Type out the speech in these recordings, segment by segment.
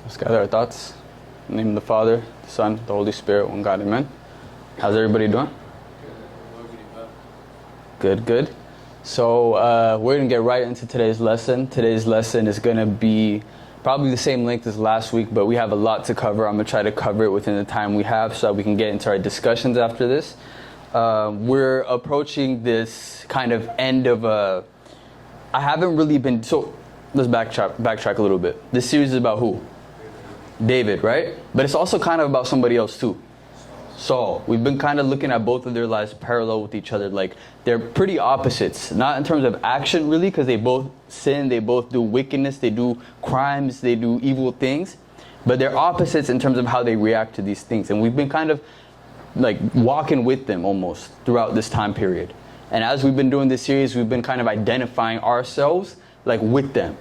Let's gather our thoughts. In the name of the Father, the Son, the Holy Spirit, one God, amen. How's everybody doing? Good. So we're going to get right into today's lesson. Today's lesson is going to be probably the same length as last week, but we have a lot to cover. I'm going to try to cover it within the time we have so that we can get into our discussions after this. We're approaching this kind of end of I haven't really been... So let's backtrack a little bit. This series is about who? David, right? But it's also kind of about somebody else too. Saul. We've been kind of looking at both of their lives parallel with each other. Like, they're pretty opposites. Not in terms of action, really, because they both sin, they both do wickedness, they do crimes, they do evil things. But they're opposites in terms of how they react to these things. And we've been kind of like walking with them almost throughout this time period. And as we've been doing this series, we've been kind of identifying ourselves like with them,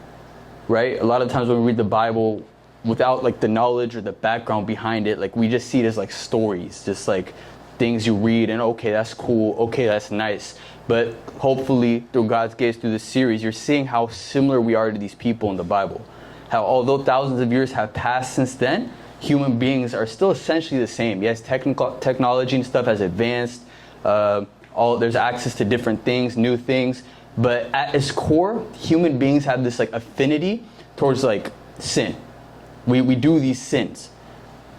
right? A lot of times when we read the Bible, without like the knowledge or the background behind it, like we just see it as like stories, just like things you read and okay, that's cool, okay, that's nice. But hopefully through God's grace, through this series, you're seeing how similar we are to these people in the Bible. How although thousands of years have passed since then, human beings are still essentially the same. Yes, technology and stuff has advanced. There's access to different things, new things. But at its core, human beings have this like affinity towards like sin. We do these sins.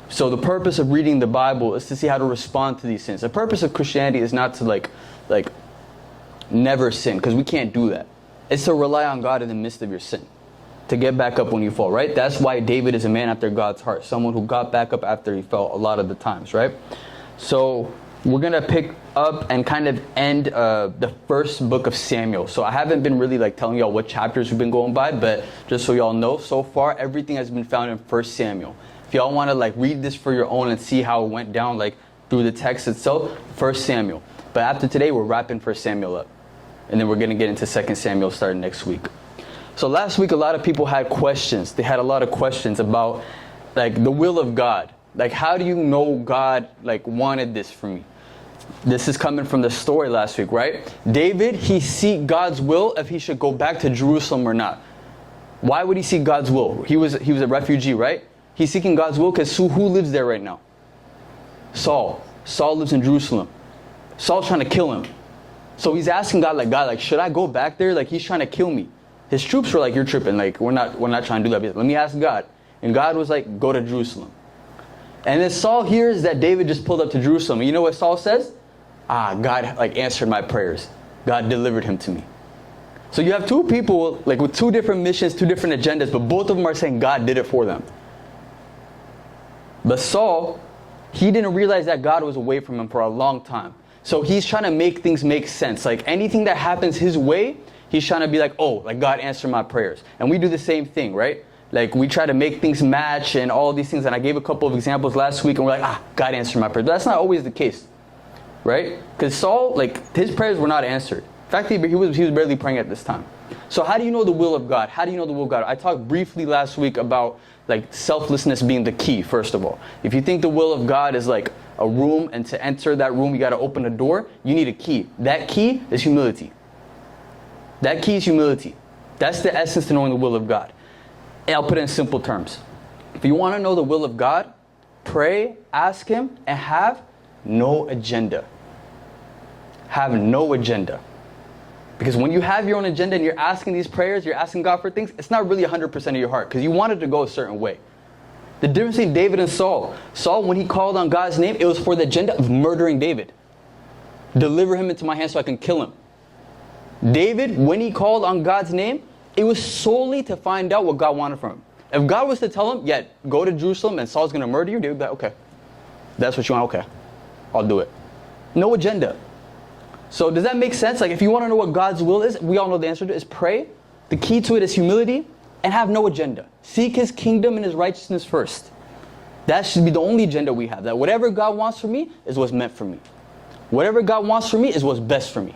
So the purpose of reading the Bible is to see how to respond to these sins. The purpose of Christianity is not to like never sin, because we can't do that. It's to rely on God in the midst of your sin, to get back up when you fall, right? That's why David is a man after God's heart, someone who got back up after he fell a lot of the times, right? So we're going to pick up and kind of end the first book of Samuel. So I haven't been really like telling y'all what chapters we've been going by, but just so y'all know, so far everything has been found in 1 Samuel. If y'all want to like read this for your own and see how it went down like through the text itself, 1 Samuel. But after today, we're wrapping 1 Samuel up. And then we're going to get into 2 Samuel starting next week. So last week, a lot of people had questions. They had a lot of questions about like the will of God. Like, how do you know God like wanted this for me? This is coming from the story last week, right? David, he seek God's will if he should go back to Jerusalem or not. Why would he seek God's will? He was a refugee, right? He's seeking God's will because who lives there right now? Saul. Saul lives in Jerusalem. Saul's trying to kill him. So he's asking God, like, should I go back there? Like, he's trying to kill me. His troops were like, you're tripping. Like, we're not trying to do that. Let me ask God. And God was like, go to Jerusalem. And then Saul hears that David just pulled up to Jerusalem. And you know what Saul says? God like answered my prayers. God delivered him to me. So you have two people like with two different missions, two different agendas, but both of them are saying God did it for them. But Saul, he didn't realize that God was away from him for a long time. So he's trying to make things make sense. Like anything that happens his way, he's trying to be like, oh, like God answered my prayers. And we do the same thing, right? Like we try to make things match and all these things. And I gave a couple of examples last week and we're like, God answered my prayers. But that's not always the case, right? Because Saul, like his prayers were not answered. In fact, he was barely praying at this time. So how do you know the will of God? How do you know the will of God? I talked briefly last week about like selflessness being the key, first of all. If you think the will of God is like a room and to enter that room, you got to open a door, you need a key. That key is humility. That key is humility. That's the essence to knowing the will of God. And I'll put it in simple terms. If you want to know the will of God, pray, ask Him, and have no agenda. Have no agenda. Because when you have your own agenda and you're asking these prayers, you're asking God for things, it's not really 100% of your heart because you want it to go a certain way. The difference between David and Saul. Saul, when he called on God's name, it was for the agenda of murdering David. Deliver him into my hands so I can kill him. David, when he called on God's name, it was solely to find out what God wanted from him. If God was to tell him, yeah, go to Jerusalem and Saul's going to murder you, David would be like, okay, that's what you want, okay, I'll do it. No agenda. So does that make sense? Like if you want to know what God's will is, we all know the answer to it is pray. The key to it is humility and have no agenda. Seek His kingdom and His righteousness first. That should be the only agenda we have. That whatever God wants for me is what's meant for me. Whatever God wants for me is what's best for me.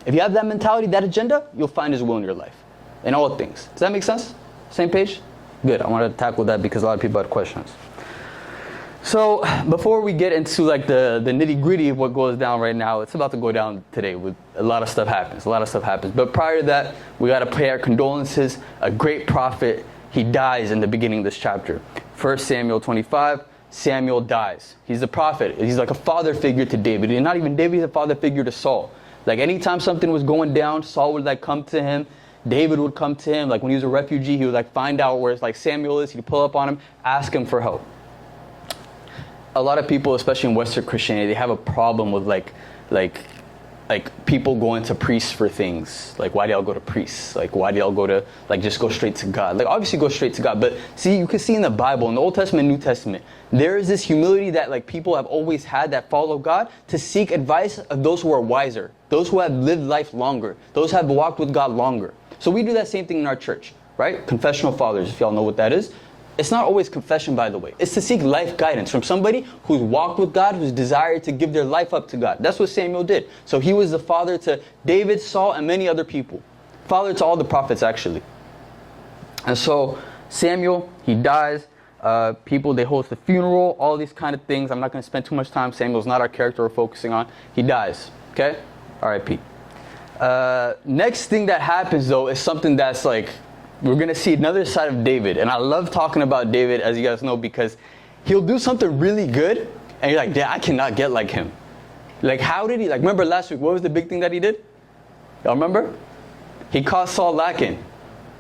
If you have that mentality, that agenda, you'll find His will in your life. In all things. Does that make sense? Same page? Good. I want to tackle that because a lot of people had questions. So before we get into like the nitty gritty of what goes down right now, it's about to go down today with a lot of stuff happens. But prior to that, we got to pay our condolences. A great prophet He dies in the beginning of this chapter. 1 Samuel 25, Samuel dies. He's a prophet. He's like a father figure to David. And not even David, he's a father figure to Saul. Like anytime something was going down, Saul would like come to him. David would come to him. Like when he was a refugee, he would like find out where like Samuel is. He'd pull up on him, ask him for help. A lot of people, especially in Western Christianity, they have a problem with like people going to priests for things. Like, why do y'all go to priests? Like, why do y'all go to, like, just go straight to God? Like, obviously go straight to God. But see, you can see in the Bible, in the Old Testament, New Testament, there is this humility that, like, people have always had that follow God to seek advice of those who are wiser, those who have lived life longer, those who have walked with God longer. So we do that same thing in our church, right? Confessional fathers, if y'all know what that is. It's not always confession, by the way. It's to seek life guidance from somebody who's walked with God, who's desired to give their life up to God. That's what Samuel did. So he was the father to David, Saul, and many other people. Father to all the prophets, actually. And so Samuel, he dies. People, they host a funeral, all these kind of things. I'm not going to spend too much time. Samuel's not our character we're focusing on. He dies. Okay? R.I.P. Next thing that happens, though, is something that's like, we're going to see another side of David. And I love talking about David, as you guys know, because he'll do something really good. And you're like, yeah, I cannot get like him. Like, how did he? Like, remember last week, what was the big thing that he did? Y'all remember? He caught Saul lacking.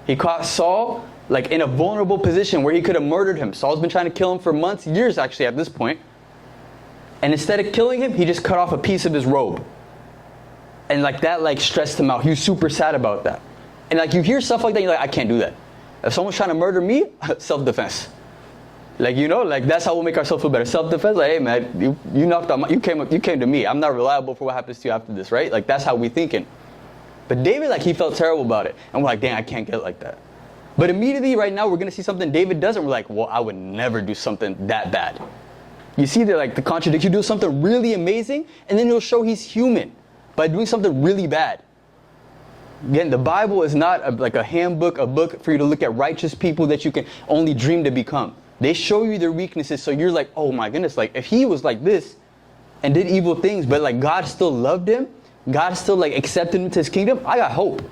He caught Saul, like, in a vulnerable position where he could have murdered him. Saul's been trying to kill him for months, years, actually, at this point. And instead of killing him, he just cut off a piece of his robe. And, like, that, like, stressed him out. He was super sad about that. And like you hear stuff like that, you're like, I can't do that. If someone's trying to murder me, self-defense. Like, you know, like that's how we'll make ourselves feel better. Self-defense, like, hey man, you knocked out you came to me. I'm not reliable for what happens to you after this, right? Like that's how we thinking. But David, like he felt terrible about it. And we're like, dang, I can't get like that. But immediately right now, we're going to see something David does, and we're like, well, I would never do something that bad. You see the, like, the contradiction. He'll do something really amazing, and then he'll show he's human by doing something really bad. Again, the Bible is not like a handbook, a book for you to look at righteous people that you can only dream to become. They show you their weaknesses, so you're like, oh my goodness, like if he was like this and did evil things, but like God still loved him, God still like accepted him to his kingdom, I got hope.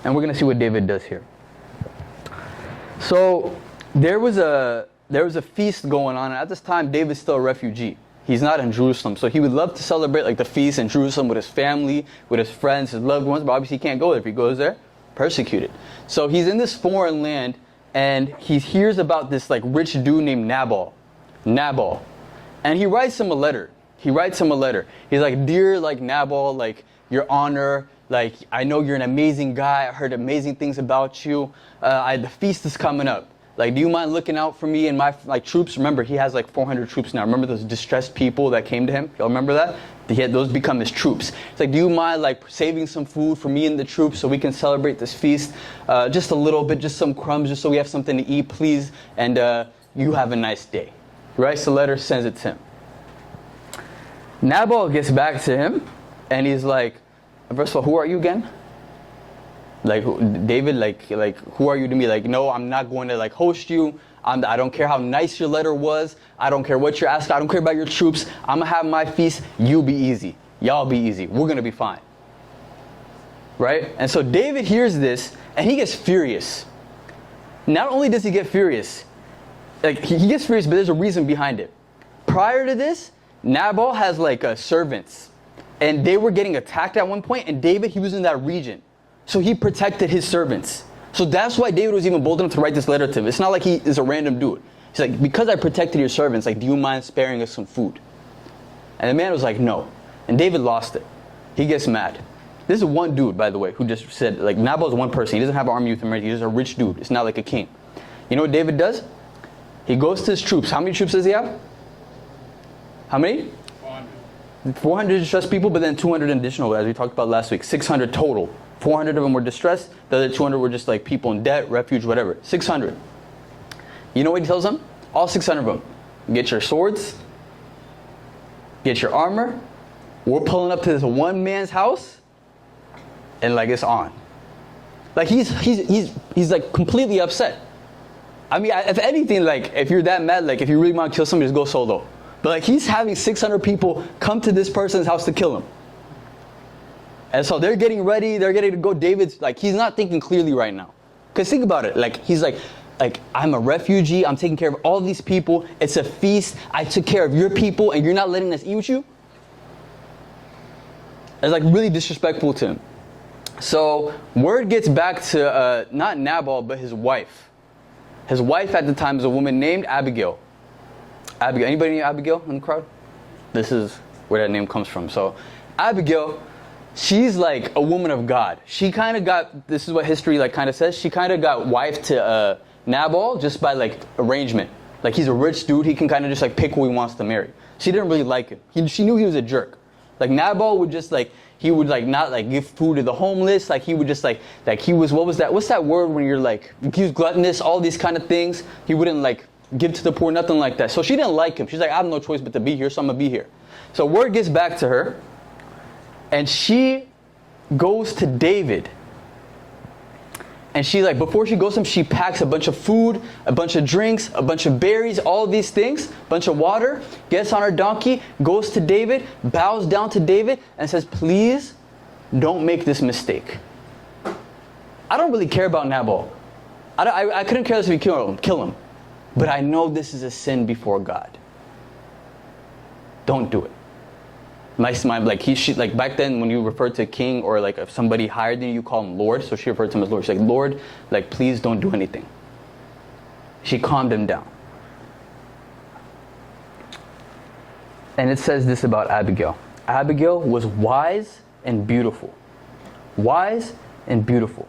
And we're going to see what David does here. So there was a feast going on, and at this time David's still a refugee. He's not in Jerusalem, so he would love to celebrate like the feast in Jerusalem with his family, with his friends, his loved ones, but obviously he can't go there. If he goes there, persecuted. So he's in this foreign land, and he hears about this like rich dude named Nabal, and he writes him a letter. He's like, dear like Nabal, like your honor, like I know you're an amazing guy. I heard amazing things about you. The feast is coming up. Like, do you mind looking out for me and my like troops? Remember, he has like 400 troops now. Remember those distressed people that came to him? Y'all remember that? Those become his troops. It's like, do you mind like saving some food for me and the troops so we can celebrate this feast? Just a little bit, just some crumbs, just so we have something to eat, please. And you have a nice day. He writes the letter, sends it to him. Nabal gets back to him, and he's like, first of all, who are you again? Like, David, like, who are you to me? Like, no, I'm not going to, like, host you. I don't care how nice your letter was. I don't care what you're asking. I don't care about your troops. I'm going to have my feast. You be easy. Y'all be easy. We're going to be fine. Right? And so David hears this, and he gets furious. Not only does he get furious, like, he gets furious, but there's a reason behind it. Prior to this, Nabal has, like, servants. And they were getting attacked at one point, and David, he was in that region. So he protected his servants. So that's why David was even bold enough to write this letter to him. It's not like he is a random dude. He's like, because I protected your servants, like, do you mind sparing us some food? And the man was like, no. And David lost it. He gets mad. This is one dude, by the way, who just said, like, Nabal's one person. He doesn't have an army with him, right? He's just a rich dude. It's not like a king. You know what David does? He goes to his troops. How many troops does he have? How many? 400 distressed people, but then 200 additional, as we talked about last week. 600 total. 400 of them were distressed. The other 200 were just like people in debt, refuge, whatever. 600. You know what he tells them? All 600 of them. Get your swords. Get your armor. We're pulling up to this one man's house. And like it's on. Like he's like completely upset. I mean, if anything, like if you're that mad, like if you really want to kill somebody, just go solo. But like he's having 600 people come to this person's house to kill him. And so they're getting ready. They're getting to go. David's like, he's not thinking clearly right now. Because think about it. Like, he's like, like, I'm a refugee. I'm taking care of all these people. It's a feast. I took care of your people, and you're not letting us eat with you? It's like really disrespectful to him. So word gets back to not Nabal, but his wife. His wife at the time is a woman named Abigail. Abigail. Anybody named Abigail in the crowd? This is where that name comes from. So Abigail, she's like a woman of God. She kind of got, this is what history like kind of says, she kind of got wife to Nabal just by like arrangement. Like he's a rich dude, he can kind of just like pick who he wants to marry. She didn't really like him. She knew he was a jerk. Like Nabal would just like, he would like not like give food to the homeless. Like he would just like he was, what's that word when you're like, he was gluttonous, all these kind of things. He wouldn't like give to the poor, nothing like that. So she didn't like him. She's like, I have no choice but to be here, so I'm gonna be here. So word gets back to her, and she goes to David. And she like, before she goes to him, she packs a bunch of food, a bunch of drinks, a bunch of berries, all these things, a bunch of water, gets on her donkey, goes to David, bows down to David, and says, please don't make this mistake. I don't really care about Nabal. I couldn't care less if you kill him. But I know this is a sin before God. Don't do it. She like back then when you referred to a king or like if somebody higher than you call him Lord, so she referred to him as Lord. She's like, Lord, like please don't do anything. She calmed him down. And it says this about Abigail. Abigail was wise and beautiful. Wise and beautiful.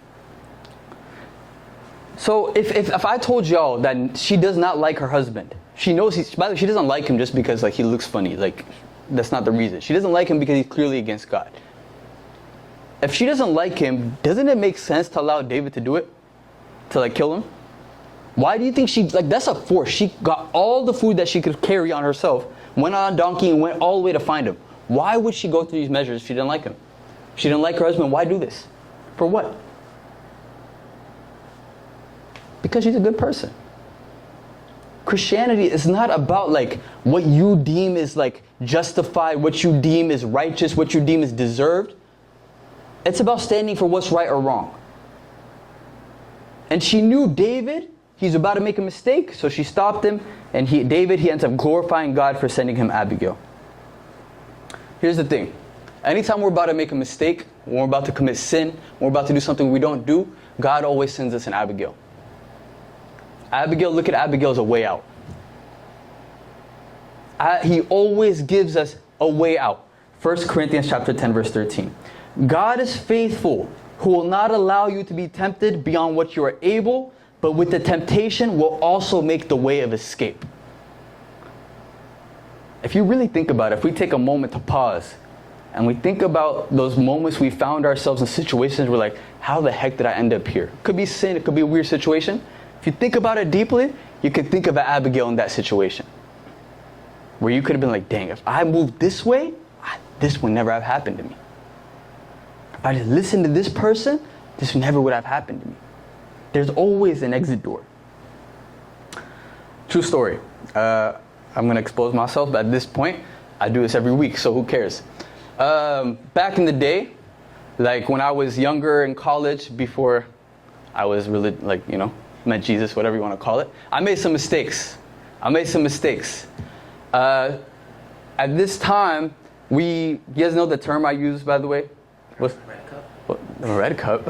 So if I told y'all that she does not like her husband, she knows by the way, she doesn't like him just because like he looks funny. Like that's not the reason. She doesn't like him because he's clearly against God. If she doesn't like him, doesn't it make sense to allow David to do it? To like kill him? Why do you think that's a force. She got all the food that she could carry on herself, went on a donkey and went all the way to find him. Why would she go through these measures if she didn't like him? She didn't like her husband, why do this? For what? Because she's a good person. Christianity is not about like what you deem is like justified, what you deem is righteous, what you deem is deserved. It's about standing for what's right or wrong. And she knew David, he's about to make a mistake, so she stopped him, and David ends up glorifying God for sending him Abigail. Here's the thing. Anytime we're about to make a mistake, when we're about to commit sin, when we're about to do something we don't do, God always sends us an Abigail. Abigail, look at Abigail as a way out. He always gives us a way out. 1 Corinthians chapter 10, verse 13. God is faithful, who will not allow you to be tempted beyond what you are able, but with the temptation will also make the way of escape. If you really think about it, if we take a moment to pause, and we think about those moments we found ourselves in situations where like, how the heck did I end up here? It could be sin, it could be a weird situation. If you think about it deeply, you could think of Abigail in that situation. Where you could have been like, dang, if I moved this way, this would never have happened to me. If I just listened to this person, this never would have happened to me. There's always an exit door. True story. I'm going to expose myself, but at this point, I do this every week, so who cares? Back in the day, like when I was younger in college, before I was really like, met Jesus, whatever you want to call it, I made some mistakes. At this time, you guys know the term I use, by the way? What's red cup? What? Red cup?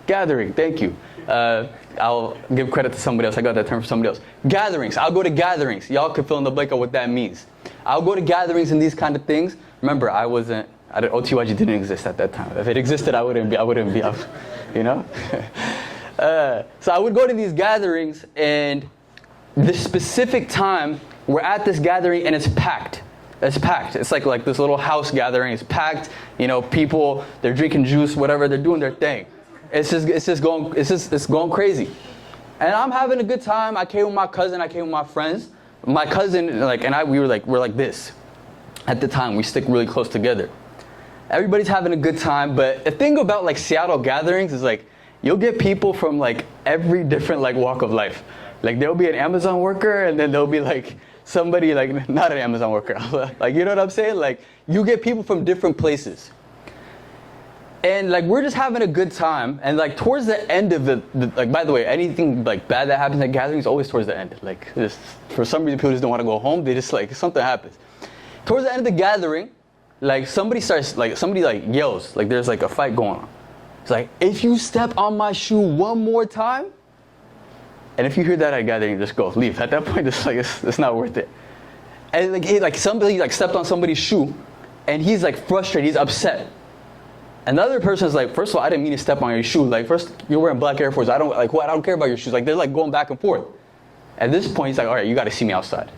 Gathering, thank you. I'll give credit to somebody else. I got that term from somebody else. Gatherings. I'll go to gatherings. Y'all can fill in the blank of what that means. I'll go to gatherings and these kind of things. Remember, OTYG didn't exist at that time. If it existed, I wouldn't be, So I would go to these gatherings, and this specific time, we're at this gathering and it's packed. It's like this little house gathering. It's packed. People, they're drinking juice, whatever, they're doing their thing. It's going crazy. And I'm having a good time. I came with my cousin, I came with my friends. My cousin we're like this. At the time, we stick really close together. Everybody's having a good time, but the thing about like Seattle gatherings is like you'll get people from like every different like walk of life. Like there'll be an Amazon worker, and then there'll be like somebody like not an Amazon worker. Like, you know what I'm saying? Like you get people from different places. And like we're just having a good time, and like towards the end of the like, by the way, anything like bad that happens at gatherings always towards the end. Like just for some reason people just don't want to go home. They just like something happens. Towards the end of the gathering, like somebody yells, like there's like a fight going on. It's like, if you step on my shoe one more time, and if you hear that at a gathering, just go, leave. At that point, it's like it's not worth it. And like somebody like stepped on somebody's shoe, and he's like frustrated, he's upset. Another person is like, first of all, I didn't mean to step on your shoe. Like, first, you're wearing black Air Force. I don't care about your shoes. Like, they're like going back and forth. At this point, he's like, all right, you got to see me outside.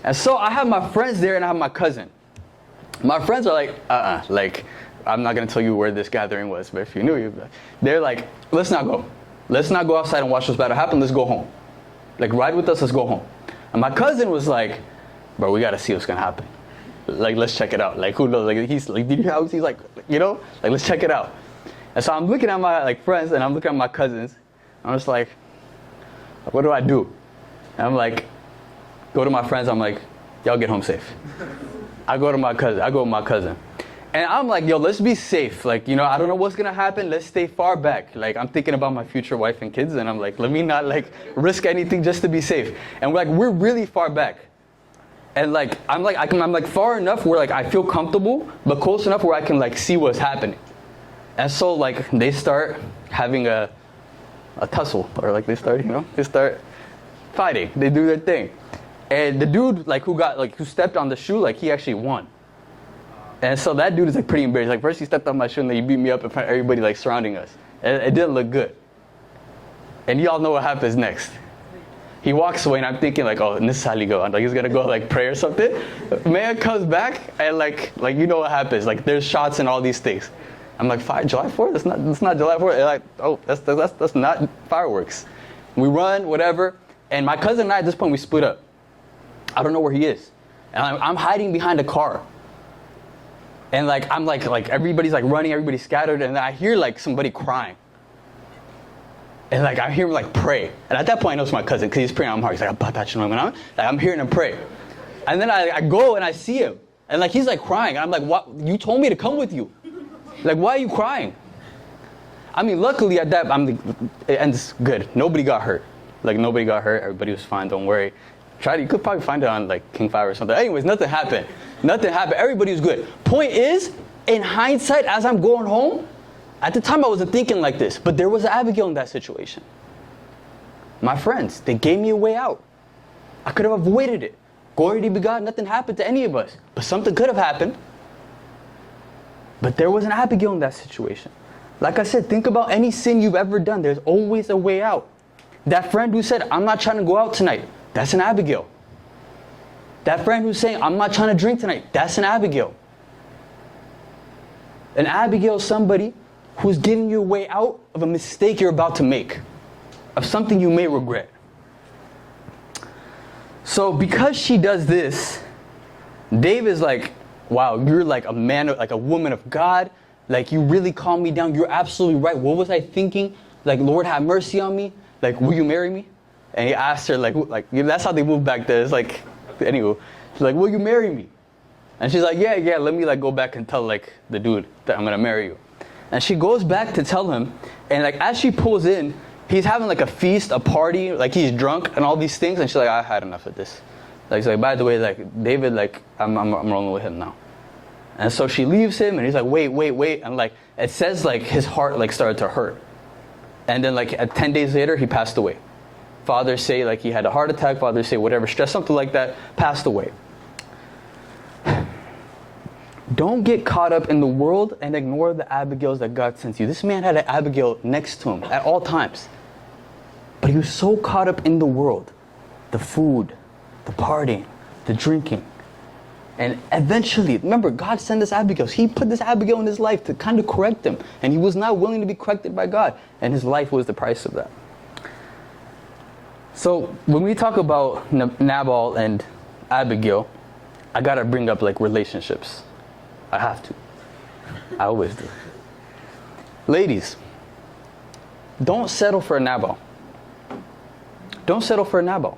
And so I have my friends there, and I have my cousin. My friends are like, like, I'm not going to tell you where this gathering was, but if you knew, they're like, let's not go. Let's not go outside and watch what's about to happen. Let's go home. Like, ride with us. Let's go home. And my cousin was like, bro, we got to see what's going to happen. Like, let's check it out. Like, who knows? Like, he's like, did you he's like, you know, like, let's check it out. And so I'm looking at my like friends, and I'm looking at my cousins. I'm just like, what do I do? And I'm like, go to my friends. I'm like, y'all get home safe. I go with my cousin. And I'm like, yo, let's be safe. Like, you know, I don't know what's going to happen. Let's stay far back. Like, I'm thinking about my future wife and kids. And I'm like, let me not like risk anything just to be safe. And we're really far back. And like, I'm like far enough where like I feel comfortable, but close enough where I can like see what's happening. And so like they start having a tussle, or like they start fighting. They do their thing. And the dude like who stepped on the shoe, like he actually won. And so that dude is like pretty embarrassed. Like first he stepped on my shoe and then he beat me up in front of everybody like surrounding us. And it didn't look good. And y'all know what happens next. He walks away and I'm thinking like, oh, and this is how he go. Like he's gonna go like pray or something. Man comes back and like you know what happens. Like there's shots and all these things. I'm like, July 4th? That's not July 4th. They're like, oh, that's not fireworks. We run, whatever. And my cousin and I at this point we split up. I don't know where he is. And I'm hiding behind a car. And like I'm like everybody's like running, everybody's scattered, and then I hear like somebody crying. And like I hear him like pray. And at that point I know it's my cousin because he's praying on my heart. He's like, I'm hearing him pray. And then I go and I see him. And like he's like crying. And I'm like, what? You told me to come with you. Like, why are you crying? I mean, luckily at that, it ends good. Nobody got hurt. Like nobody got hurt. Everybody was fine. Don't worry. You could probably find it on like King 5 or something. Anyways, nothing happened. Everybody was good. Point is, in hindsight, as I'm going home, at the time I wasn't thinking like this, but there was an Abigail in that situation. My friends, they gave me a way out. I could have avoided it. Glory to be God, nothing happened to any of us. But something could have happened. But there was an Abigail in that situation. Like I said, think about any sin you've ever done. There's always a way out. That friend who said, I'm not trying to go out tonight, that's an Abigail. That friend who's saying, I'm not trying to drink tonight, that's an Abigail. An Abigail is somebody who's giving you a way out of a mistake you're about to make, of something you may regret. So because she does this, Dave is like, wow, you're like a man, like a woman of God. Like you really calmed me down. You're absolutely right. What was I thinking? Like, Lord, have mercy on me. Like, will you marry me? And he asked her, like that's how they moved back there. It's like, anyway, she's like, will you marry me? And she's like, yeah, let me like go back and tell like the dude that I'm gonna marry you. And she goes back to tell him, and like as she pulls in, he's having like a feast, a party, like he's drunk and all these things. And she's like, I had enough of this. Like, she's like, by the way, like David, like I'm rolling with him now. And so she leaves him, and he's like, wait, and like it says like his heart like started to hurt. And then like 10 days later, he passed away. Fathers say like he had a heart attack. Fathers say whatever, stress, something like that, passed away. Don't get caught up in the world and ignore the Abigails that God sends you. This man had an Abigail next to him at all times. But he was so caught up in the world, the food, the partying, the drinking. And eventually, remember, God sent this Abigail. He put this Abigail in his life to kind of correct him. And he was not willing to be corrected by God. And his life was the price of that. So when we talk about Nabal and Abigail, I got to bring up like relationships. I have to. I always do. Ladies, don't settle for a Nabal. Don't settle for a Nabal.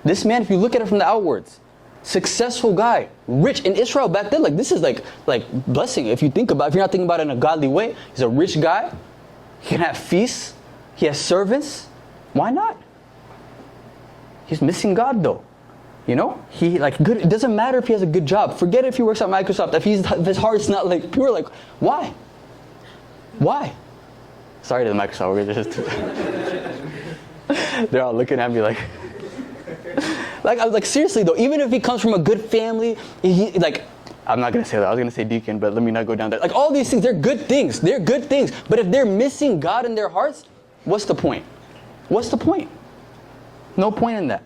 This man, if you look at it from the outwards, successful guy, rich in Israel back then. Like this is like blessing. If you think about, if you're not thinking about it in a godly way, he's a rich guy. He can have feasts. He has servants. Why not? He's missing God though. You know, he like good. It doesn't matter if he has a good job. Forget if he works at Microsoft. If his heart's not like pure, like why? Why? Sorry to the Microsoft. We're just they're all looking at me like I was like seriously though. Even if he comes from a good family, he like I'm not gonna say that. I was gonna say deacon, but let me not go down there. Like all these things, they're good things. They're good things. But if they're missing God in their hearts, what's the point? What's the point? No point in that.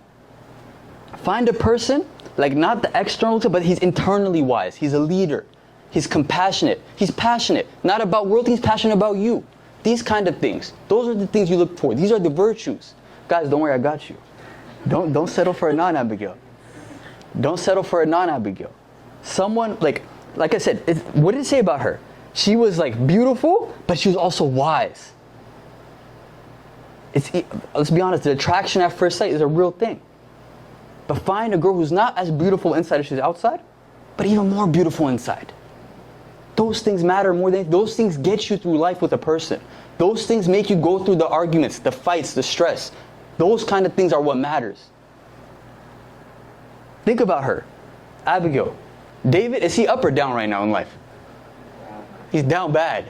Find a person, like not the external, but he's internally wise. He's a leader. He's compassionate. He's passionate. Not about world, he's passionate about you. These kind of things. Those are the things you look for. These are the virtues. Guys, don't worry, I got you. Don't settle for a non-Abigail. Don't settle for a non-Abigail. Someone, like I said, what did it say about her? She was like beautiful, but she was also wise. Let's be honest, the attraction at first sight is a real thing. But find a girl who's not as beautiful inside as she's outside, but even more beautiful inside. Those things matter more than, those things get you through life with a person. Those things make you go through the arguments, the fights, the stress. Those kind of things are what matters. Think about her. Abigail. David, is he up or down right now in life? He's down bad.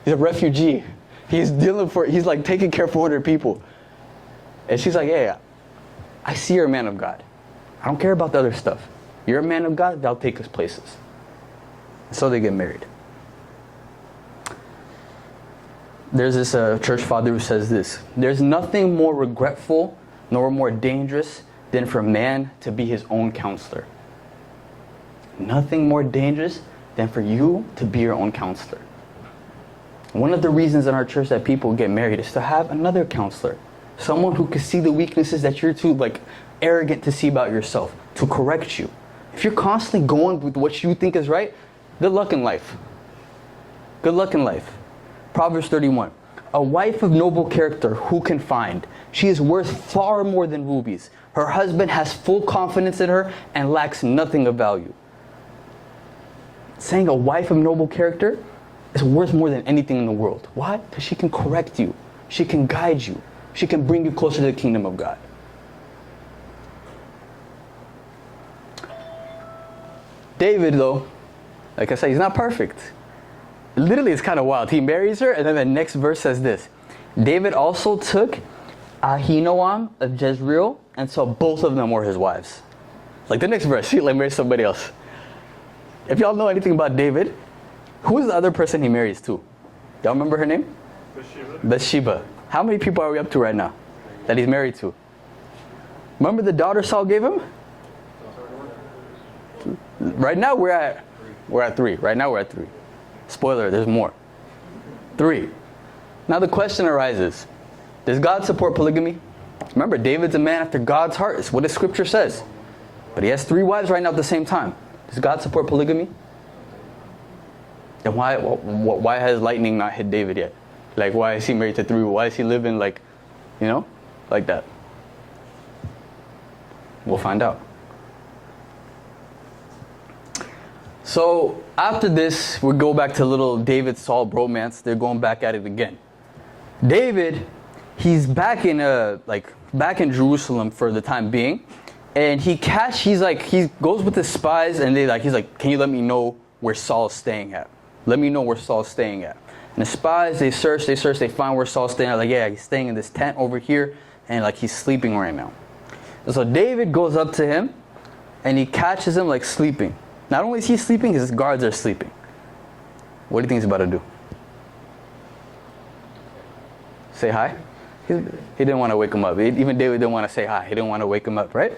He's a refugee. He's like taking care of 400 people. And she's like, yeah, I see you're a man of God. I don't care about the other stuff. You're a man of God, that'll take us places. And so they get married. There's this church father who says this: there's nothing more regretful nor more dangerous than for a man to be his own counselor. Nothing more dangerous than for you to be your own counselor. One of the reasons in our church that people get married is to have another counselor. Someone who can see the weaknesses that you're too arrogant to see about yourself, to correct you. If you're constantly going with what you think is right, good luck in life. Good luck in life. Proverbs 31. A wife of noble character who can find? She is worth far more than rubies. Her husband has full confidence in her and lacks nothing of value. Saying a wife of noble character is worth more than anything in the world. Why? Because she can correct you. She can guide you. She can bring you closer to the kingdom of God. David, though, like I said, he's not perfect. Literally, it's kind of wild. He marries her, and then the next verse says this: David also took Ahinoam of Jezreel, and so both of them were his wives. Like the next verse, he marries somebody else. If y'all know anything about David, who is the other person he marries to? Y'all remember her name? Bathsheba. How many people are we up to right now that he's married to? Remember the daughter Saul gave him? Right now we're at 3. Right now we're at 3. Spoiler, there's more. 3. Now the question arises: does God support polygamy? Remember, David's a man after God's heart. It's what the scripture says. But he has 3 wives right now at the same time. Does God support polygamy? Then why has lightning not hit David yet? Like, why is he married to 3? Why is he living like that? We'll find out. So after this, we go back to little David-Saul bromance. They're going back at it again. David, he's back in Jerusalem for the time being, and he goes with his spies, and he's like, can you let me know where Saul's staying at? Let me know where Saul's staying at. And the spies, they search, they find where Saul's staying at. Like, yeah, he's staying in this tent over here, and he's sleeping right now. And so David goes up to him, and he catches him sleeping. Not only is he sleeping, his guards are sleeping. What do you think he's about to do? Say hi? He didn't want to wake him up. Even David didn't want to say hi. He didn't want to wake him up, right?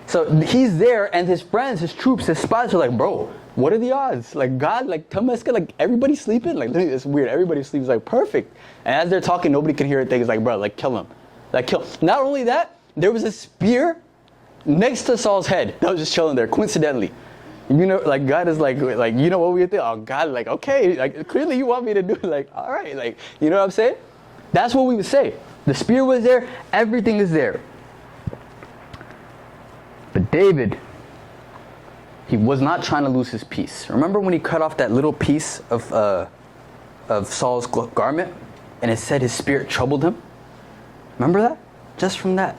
So he's there, and his friends, his troops, his spies are like, bro, what are the odds? God, tell me, everybody's sleeping? It's weird. Everybody sleeps perfect. And as they're talking, nobody can hear a thing. It's bro, kill him. Kill. Not only that, there was a spear next to Saul's head that was just chilling there, coincidentally. God is you know what we think? Oh, God, okay, clearly you want me to do all right, you know what I'm saying? That's what we would say. The spear was there, everything is there. But David, He was not trying to lose his peace. Remember when he cut off that little piece of Saul's garment, and it said his spirit troubled him? Remember that? Just from that.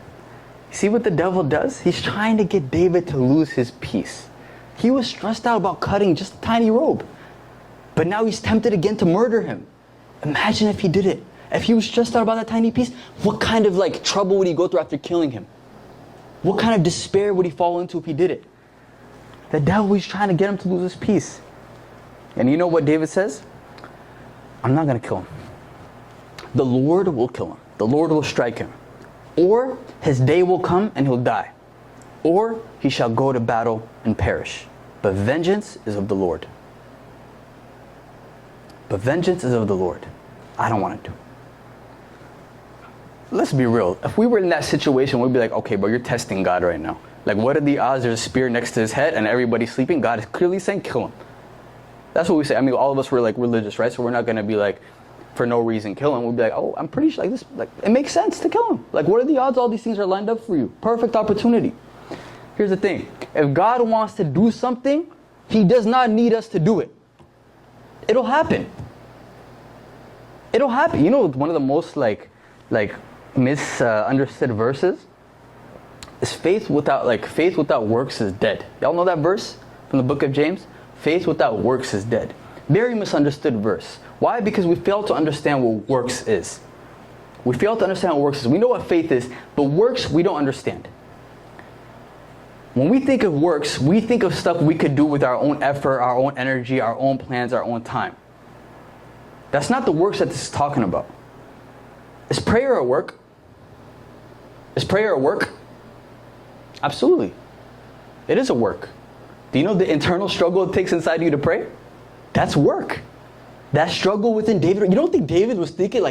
See what the devil does? He's trying to get David to lose his peace. He was stressed out about cutting just a tiny robe. But now he's tempted again to murder him. Imagine if he did it. If he was stressed out about that tiny piece, what kind of trouble would he go through after killing him? What kind of despair would he fall into if he did it? The devil is trying to get him to lose his peace. And you know what David says? I'm not going to kill him. The Lord will kill him. The Lord will strike him. Or his day will come and he'll die. Or he shall go to battle and perish. But vengeance is of the Lord. But vengeance is of the Lord. I don't want to do it. Let's be real. If we were in that situation, we'd be like, okay, but you're testing God right now. What are the odds there's a spear next to his head and everybody's sleeping? God is clearly saying, kill him. That's what we say. I mean, all of us were religious, right? So we're not going to be for no reason, kill him. We'll be like, oh, I'm pretty sure this, it makes sense to kill him. What are the odds all these things are lined up for you? Perfect opportunity. Here's the thing. If God wants to do something, he does not need us to do it. It'll happen. It'll happen. You know, one of the most misunderstood verses is faith without works is dead. Y'all know that verse from the book of James? Faith without works is dead. Very misunderstood verse. Why? Because we fail to understand what works is. We fail to understand what works is. We know what faith is, but works we don't understand. When we think of works, we think of stuff we could do with our own effort, our own energy, our own plans, our own time. That's not the works that this is talking about. Is prayer a work? Is prayer a work? Absolutely. It is a work. Do you know the internal struggle it takes inside you to pray? That's work. That struggle within David. You don't think David was thinking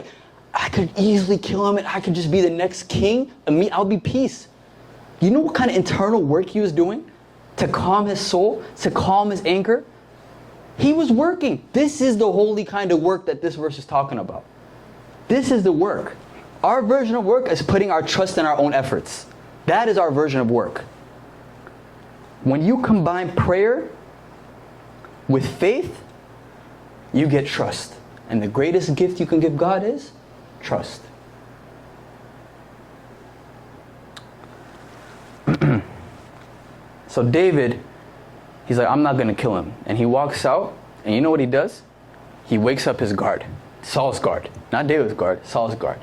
I could easily kill him and I could just be the next king and I'll be peace. You know what kind of internal work he was doing to calm his soul, to calm his anger? He was working. This is the holy kind of work that this verse is talking about. This is the work. Our version of work is putting our trust in our own efforts. That is our version of work. When you combine prayer with faith, you get trust. And the greatest gift you can give God is trust. So David, he's like, I'm not going to kill him. And he walks out, and you know what he does? He wakes up his guard. Saul's guard. Not David's guard, Saul's guard.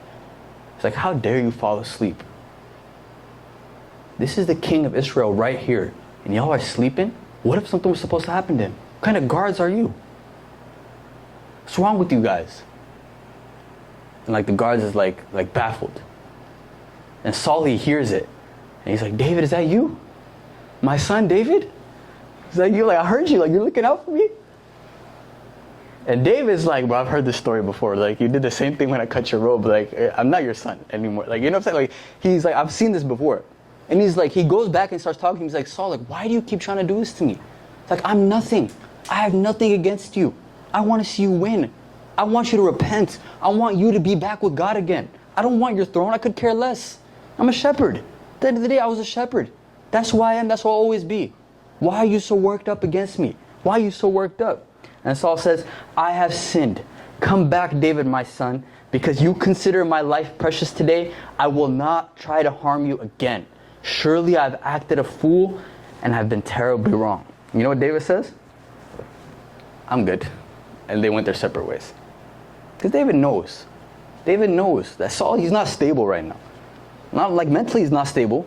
He's like, how dare you fall asleep? This is the king of Israel right here. And y'all are sleeping? What if something was supposed to happen to him? What kind of guards are you? What's wrong with you guys? And the guards is baffled. And Saul, he hears it. And he's like, David, is that you? My son, David? Is that you? I heard you. You're looking out for me? And David's like, bro, I've heard this story before. You did the same thing when I cut your robe. I'm not your son anymore. You know what I'm saying? He's like, I've seen this before. And he's like, he goes back and starts talking. He's like, Saul, why do you keep trying to do this to me? It's I'm nothing. I have nothing against you. I want to see you win. I want you to repent. I want you to be back with God again. I don't want your throne. I could care less. I'm a shepherd. At the end of the day, I was a shepherd. That's who I am. That's who I'll always be. Why are you so worked up against me? Why are you so worked up? And Saul says, I have sinned. Come back, David, my son, because you consider my life precious today. I will not try to harm you again. Surely I've acted a fool and have been terribly wrong. You know what David says? I'm good. And they went their separate ways. Because David knows. David knows that Saul, he's not stable right now. Not mentally he's not stable.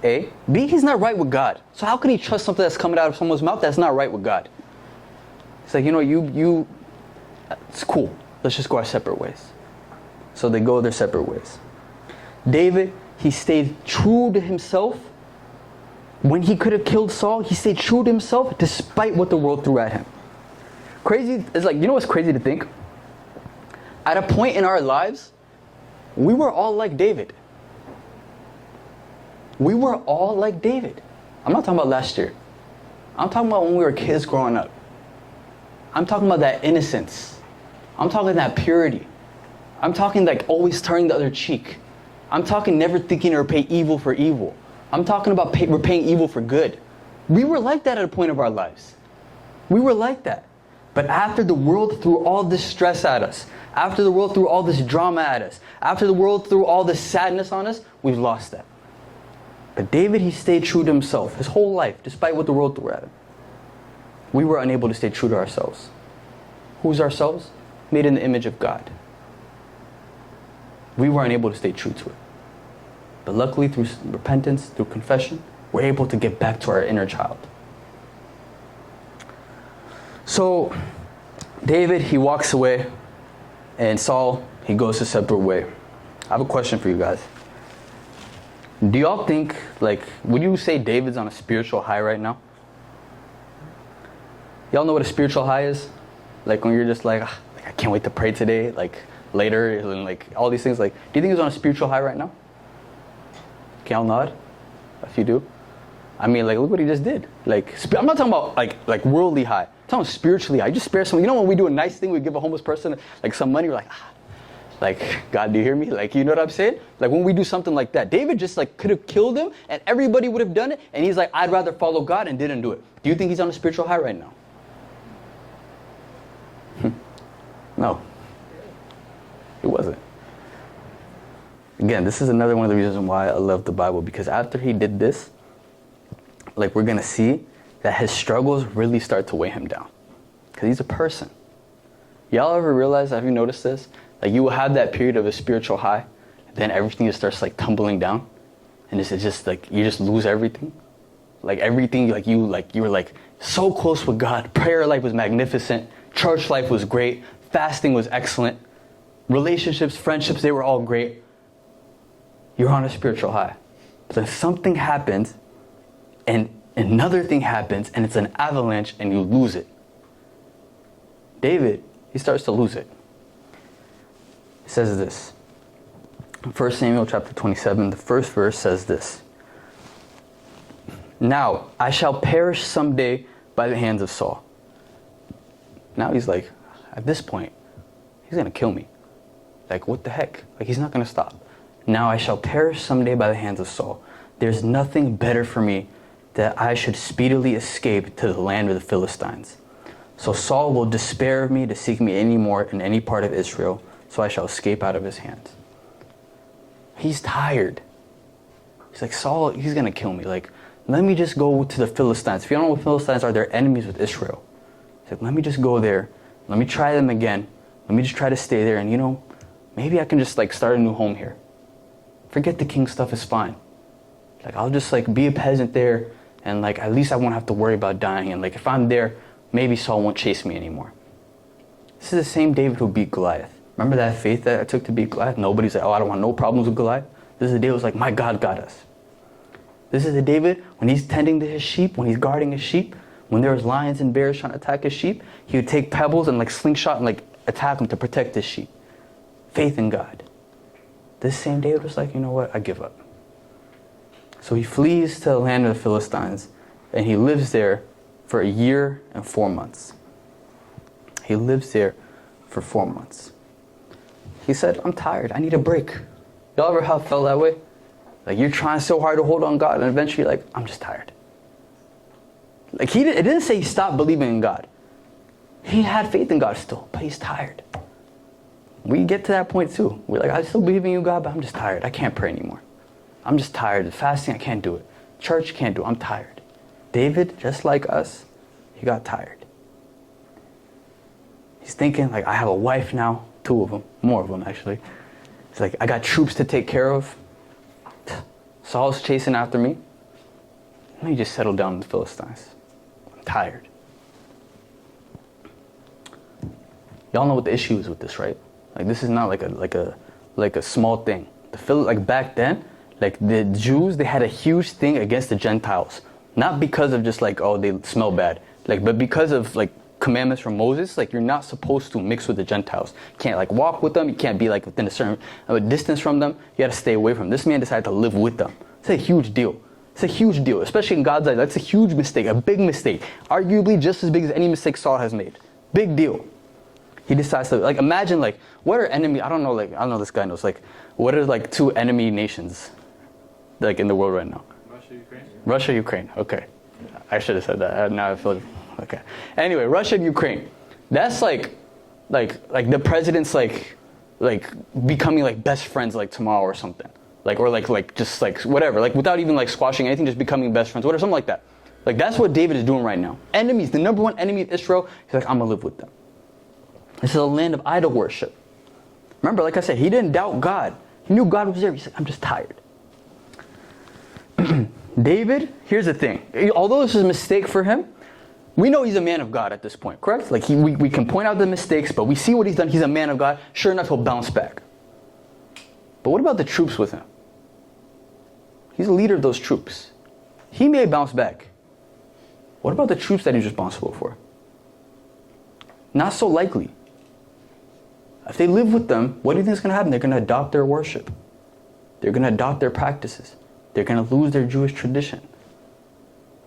A. B, he's not right with God. So how can he trust something that's coming out of someone's mouth that's not right with God? It's it's cool. Let's just go our separate ways. So they go their separate ways. David, he stayed true to himself. When he could have killed Saul, he stayed true to himself despite what the world threw at him. Crazy is you know what's crazy to think? At a point in our lives, we were all like David. We were all like David. I'm not talking about last year. I'm talking about when we were kids growing up. I'm talking about that innocence. I'm talking that purity. I'm talking always turning the other cheek. I'm talking never thinking to repay evil for evil. I'm talking about repaying evil for good. We were like that at a point of our lives. We were like that. But after the world threw all this stress at us, after the world threw all this drama at us, after the world threw all this sadness on us, we've lost that. But David, he stayed true to himself his whole life, despite what the world threw at him. We were unable to stay true to ourselves. Who's ourselves? Made in the image of God. We were unable to stay true to it. But luckily, through repentance, through confession, we're able to get back to our inner child. So, David, he walks away, and Saul, he goes a separate way. I have a question for you guys. Do y'all think, would you say David's on a spiritual high right now? Y'all know what a spiritual high is? Like when you're just I can't wait to pray today, later, and all these things. Do you think he's on a spiritual high right now? Can y'all nod? If you do. I mean, look what he just did. I'm not talking about worldly high. I'm talking spiritually high. You just spare someone. You know when we do a nice thing, we give a homeless person some money, we're God, do you hear me? You know what I'm saying? When we do something like that. David just could have killed him and everybody would have done it. And he's I'd rather follow God, and didn't do it. Do you think he's on a spiritual high right now? No. It wasn't. Again, this is another one of the reasons why I love the Bible. Because after he did this, we're going to see that his struggles really start to weigh him down. Because he's a person. Y'all ever realize, have you noticed this? You will have that period of a spiritual high, then everything just starts tumbling down, and it's just you just lose everything. Everything, you were so close with God. Prayer life was magnificent. Church life was great. Fasting was excellent. Relationships, friendships, they were all great. You're on a spiritual high. But then something happens, and another thing happens, and it's an avalanche, and you lose it. David, he starts to lose it. It says this. 1 Samuel chapter 27, the first verse says this. Now, I shall perish someday by the hands of Saul. Now he's at this point, he's going to kill me. What the heck? He's not going to stop. Now I shall perish someday by the hands of Saul. There's nothing better for me that I should speedily escape to the land of the Philistines. So Saul will despair of me to seek me any more in any part of Israel, so I shall escape out of his hands. He's tired. He's Saul, he's going to kill me. Let me just go to the Philistines. If you don't know what Philistines are, they're enemies with Israel. He's let me just go there. Let me try them again. Let me just try to stay there. And maybe I can just start a new home here. Forget the king stuff is fine. I'll just be a peasant there. And at least I won't have to worry about dying. And if I'm there, maybe Saul won't chase me anymore. This is the same David who beat Goliath. Remember that faith that it took to beat Goliath? Nobody's I don't want no problems with Goliath. This is the David who's my God got us. This is the David when he's tending to his sheep, when he's guarding his sheep, when there was lions and bears trying to attack his sheep, he would take pebbles and slingshot and attack them to protect his sheep. Faith in God. This same David was you know what? I give up. So he flees to the land of the Philistines, and he lives there for 1 year and 4 months. He lives there for 4 months. He said, I'm tired. I need a break. Y'all ever have felt that way? You're trying so hard to hold on God, and eventually I'm just tired. It didn't say he stopped believing in God. He had faith in God still, but he's tired. We get to that point too. We're I still believe in you, God, but I'm just tired. I can't pray anymore. I'm just tired. The fasting, I can't do it. Church, can't do it. I'm tired. David, just like us, he got tired. He's thinking, I have a wife now. 2 of them. More of them, actually. It's I got troops to take care of. Saul's chasing after me. Let me just settle down in the Philistines. I'm tired. Y'all know what the issue is with this, right? This is not like a small thing. Back then, the Jews, they had a huge thing against the Gentiles. Not because of just oh, they smell bad. But because of commandments from Moses, you're not supposed to mix with the Gentiles. You can't walk with them. You can't be within a certain distance from them. You got to stay away from them. This man decided to live with them. It's a huge deal. It's a huge deal, especially in God's eyes. That's a huge mistake, a big mistake. Arguably just as big as any mistake Saul has made. Big deal. He decides to, imagine, what are enemy, I don't know this guy knows, what are, 2 enemy nations, in the world right now? Russia, Ukraine. Russia, Ukraine, okay. I should have said that. Now I feel okay. Anyway, Russia and Ukraine. That's like the president's like becoming like best friends like tomorrow or something. Like just like whatever. Like without even like squashing anything, just becoming best friends, whatever, something like that. Like that's what David is doing right now. Enemies, the number one enemy of Israel. He's like, I'm gonna live with them. This is a land of idol worship. Remember, like I said, he didn't doubt God. He knew God was there. He's like, I'm just tired. David, here's the thing. Although this is a mistake for him, we know he's a man of God at this point, correct? Like we can point out the mistakes, but we see what he's done. He's a man of God. Sure enough, he'll bounce back. But what about the troops with him? He's the leader of those troops. He may bounce back. What about the troops that he's responsible for? Not so likely. If they live with them, what do you think is going to happen? They're going to adopt their worship. They're going to adopt their practices. They're going to lose their Jewish tradition.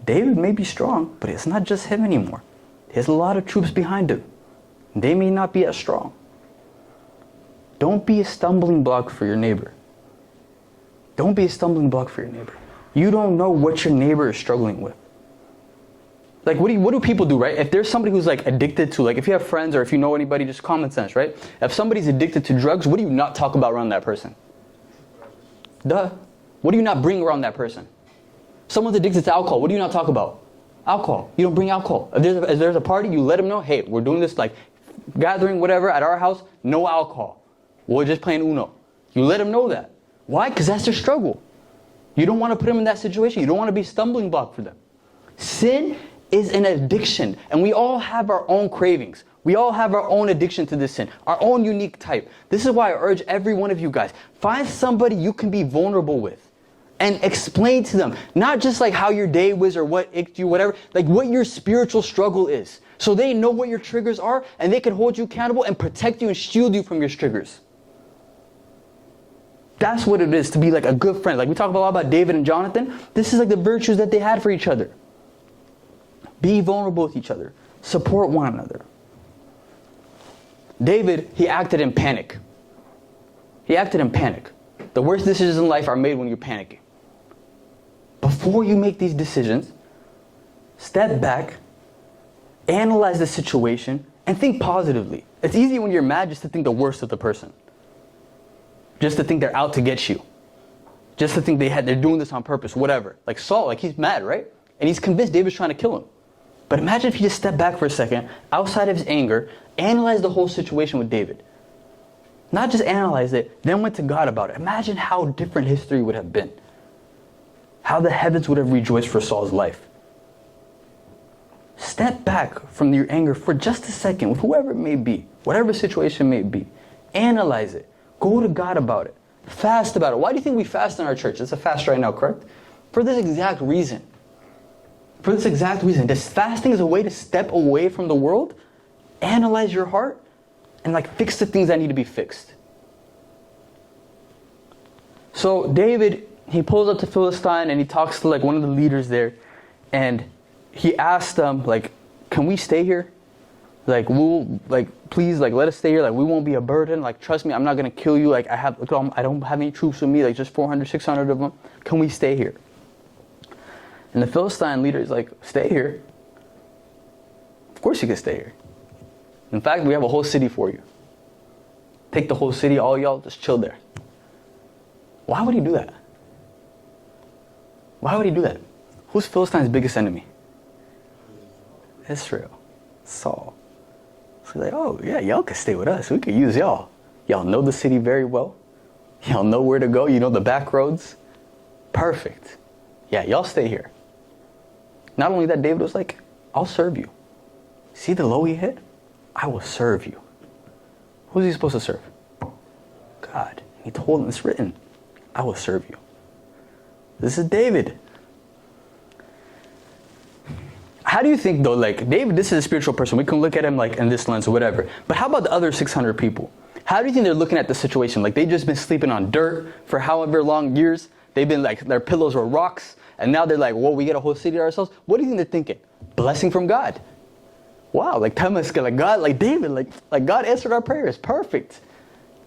David may be strong, but it's not just him anymore. There's a lot of troops behind him. They may not be as strong. Don't be a stumbling block for your neighbor. Don't be a stumbling block for your neighbor. You don't know what your neighbor is struggling with. Like, what do people do, right? If there's somebody who's like addicted to, like if you have friends or if you know anybody, just common sense, right? If somebody's addicted to drugs, what do you not talk about around that person? Duh. What do you not bring around that person? Someone's addicted to alcohol. What do you not talk about? Alcohol. You don't bring alcohol. If there's a party, you let them know, hey, we're doing this like gathering, whatever, at our house, no alcohol. We're just playing Uno. You let them know that. Why? Because that's their struggle. You don't want to put them in that situation. You don't want to be a stumbling block for them. Sin is an addiction, and we all have our own cravings. We all have our own addiction to this sin, our own unique type. This is why I urge every one of you guys, find somebody you can be vulnerable with and explain to them, not just like how your day was or what icked you, whatever, like what your spiritual struggle is. So they know what your triggers are and they can hold you accountable and protect you and shield you from your triggers. That's what it is to be like a good friend. Like we talk a lot about David and Jonathan. This is like the virtues that they had for each other. Be vulnerable with each other. Support one another. David, he acted in panic. He acted in panic. The worst decisions in life are made when you're panicking. Before you make these decisions, step back, analyze the situation, and think positively. It's easy when you're mad just to think the worst of the person. Just to think they're out to get you. Just to think they're doing this on purpose, whatever. Like Saul, like he's mad, right? And he's convinced David's trying to kill him. But imagine if he just stepped back for a second, outside of his anger, analyzed the whole situation with David. Not just analyzed it, then went to God about it. Imagine how different history would have been. How the heavens would have rejoiced for Saul's life. Step back from your anger for just a second, with whoever it may be, whatever situation may be. Analyze it. Go to God about it. Fast about it. Why do you think we fast in our church? It's a fast right now, correct? For this exact reason. For this exact reason. This fasting is a way to step away from the world, analyze your heart, and like fix the things that need to be fixed. So David, he pulls up to Philistine and he talks to like one of the leaders there, and he asks them like, can we stay here? Like, please, like, let us stay here. Like, we won't be a burden. Like, trust me, I'm not going to kill you. Like, I don't have any troops with me. Like, just 400, 600 of them. Can we stay here? And the Philistine leader is like, stay here. Of course you can stay here. In fact, we have a whole city for you. Take the whole city, all y'all, just chill there. Why would he do that? Why would he do that? Who's Philistine's biggest enemy? Israel. Saul. So he's like, oh yeah, y'all can stay with us. We could use y'all. Y'all know the city very well. Y'all know where to go. You know the back roads. Perfect. Yeah, y'all stay here. Not only that, David was like, I'll serve you. See the low he hit? I will serve you. Who's he supposed to serve? God. He told him, it's written, I will serve you. This is David. How do you think though, like David, this is a spiritual person. We can look at him like in this lens or whatever. But how about the other 600 people? How do you think they're looking at the situation? Like they've just been sleeping on dirt for however long years. They've been like, their pillows were rocks. And now they're like, whoa, we get a whole city to ourselves. What do you think they're thinking? Blessing from God. Wow, like Thomas, like God, like David, like God answered our prayers. Perfect.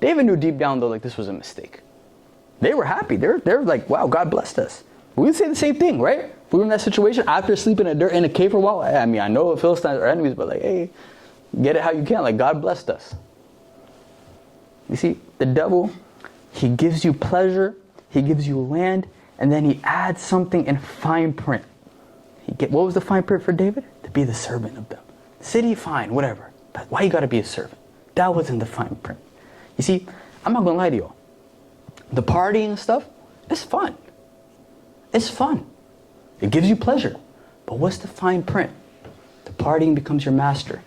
David knew deep down though, like this was a mistake. They were happy. They're like, wow, God blessed us. We would say the same thing, right? If we were in that situation, after sleeping in a cave for a while, I mean, I know the Philistines are enemies, but like, hey, get it how you can. Like, God blessed us. You see, the devil, he gives you pleasure, he gives you land, and then he adds something in fine print. What was the fine print for David? To be the servant of them. City, fine, whatever. But why you gotta be a servant? That wasn't the fine print. You see, I'm not gonna lie to you. The partying and stuff, it's fun. It's fun. It gives you pleasure. But what's the fine print? The partying becomes your master.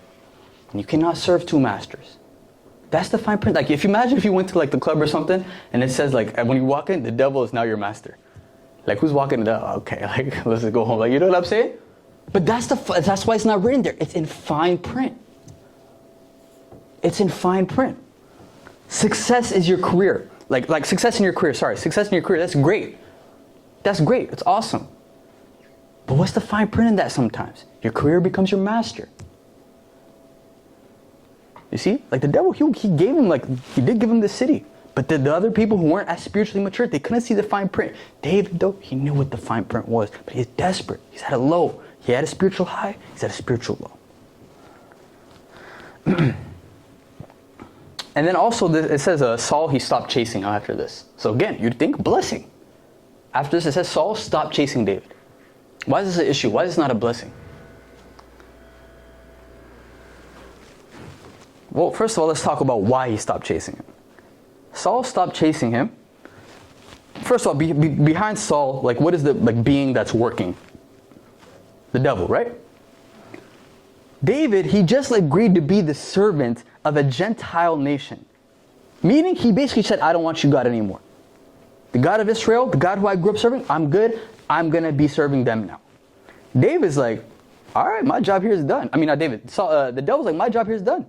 And you cannot serve two masters. That's the fine print. Like, if you imagine if you went to like the club or something, and it says like, when you walk in, the devil is now your master. Like, who's walking in? Okay, like, let's go home. Like, you know what I'm saying? But that's why it's not written there. It's in fine print. It's in fine print. Success is your career. Like success in your career, success in your career, that's great. That's great, it's awesome. But what's the fine print in that sometimes? Your career becomes your master. You see? Like the devil, he gave him, like, he did give him the city. But the other people who weren't as spiritually mature, they couldn't see the fine print. David, though, he knew what the fine print was. But he's desperate. He's at a low. He had a spiritual high. He's at a spiritual low. And then also, it says Saul, he stopped chasing him after this. So again, you'd think blessing. After this, it says Saul stopped chasing David. Why is this an issue? Why is this not a blessing? Well, first of all, let's talk about why he stopped chasing him. Saul stopped chasing him. First of all, behind Saul, like, what is the being that's working? The devil, right? David, he just agreed to be the servant of a Gentile nation. Meaning, he basically said, I don't want you God anymore. The God of Israel, the God who I grew up serving, I'm good. I'm going to be serving them now. David's like, all right, my job here is done. I mean, not David. Saul, the devil's like, my job here is done.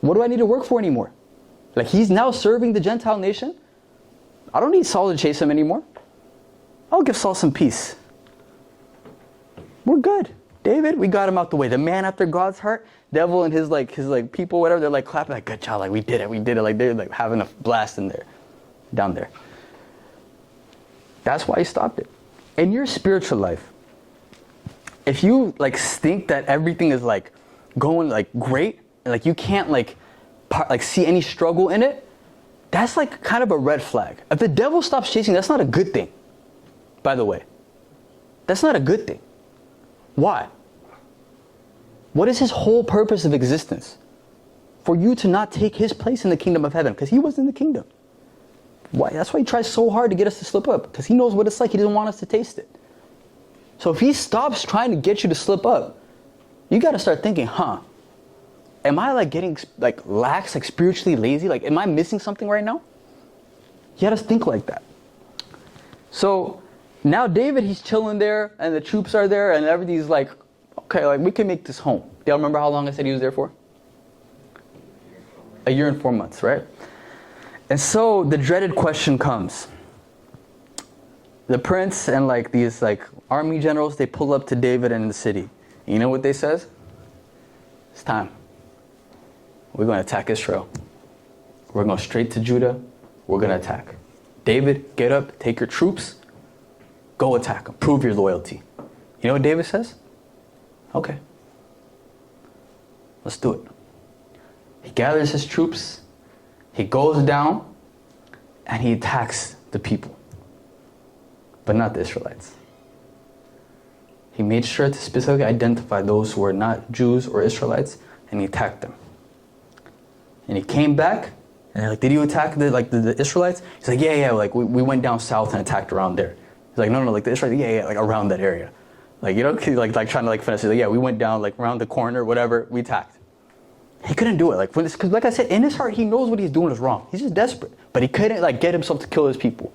What do I need to work for anymore? Like, he's now serving the Gentile nation. I don't need Saul to chase him anymore. I'll give Saul some peace. We're good. David, we got him out the way. The man after God's heart, devil and his people, whatever, they're like clapping, like, good job, like, we did it. Like, they're like having a blast in there, down there. That's why he stopped it. In your spiritual life, if you like think that everything is like going like great, and like you can't like see any struggle in it, that's like kind of a red flag. If the devil stops chasing, that's not a good thing. By the way, that's not a good thing. Why? What is his whole purpose of existence? For you to not take his place in the kingdom of heaven, because he was in the kingdom. Why? That's why he tries so hard to get us to slip up, because he knows what it's like. He doesn't want us to taste it. So if he stops trying to get you to slip up, you got to start thinking, am I like getting like lax, like spiritually lazy? Like, am I missing something right now? You got to think like that. So now David, he's chilling there, and the troops are there, and everything's like, okay, like, we can make this home. Do y'all remember how long I said he was there for? 1 year and 4 months, right? And so the dreaded question comes. The prince and like these like army generals, they pull up to David in the city. You know what they says? It's time. We're going to attack Israel. We're going straight to Judah. We're going to attack. David, get up, take your troops, go attack them. Prove your loyalty. You know what David says? Okay. Let's do it. He gathers his troops. He goes down and he attacks the people. But not the Israelites. He made sure to specifically identify those who were not Jews or Israelites, and he attacked them. And he came back, and they're like, did you attack the Israelites? He's like, yeah, like we went down south and attacked around there. He's like, no, like the Israelites, yeah, like around that area. Like, you know, like trying to like finesse it. Like, yeah, we went down like around the corner, whatever, we attacked. He couldn't do it. Because like I said, in his heart, he knows what he's doing is wrong. He's just desperate. But he couldn't like get himself to kill his people.